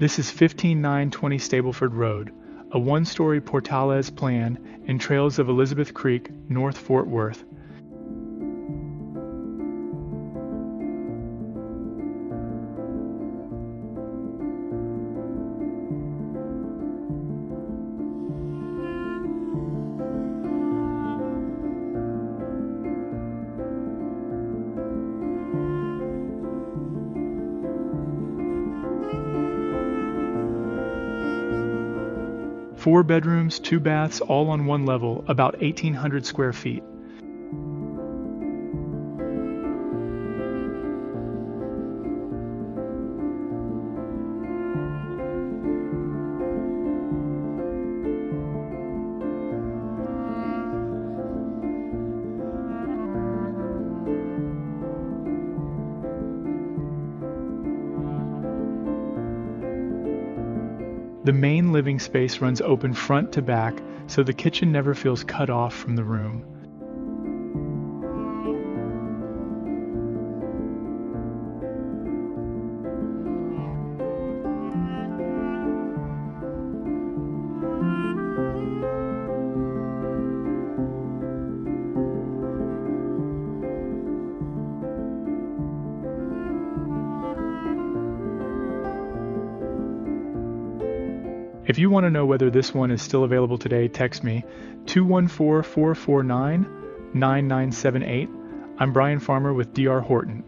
This is 15920 Stableford Road, a one-story portales plan and trails of Elizabeth Creek, North Fort Worth. Four bedrooms, 2 baths, all on one level, about 1,800 square feet. The main living space runs open front to back, so the kitchen never feels cut off from the room. If you want to know whether this one is still available today, text me 214-449-9978. I'm Bryan Farmer with DR Horton.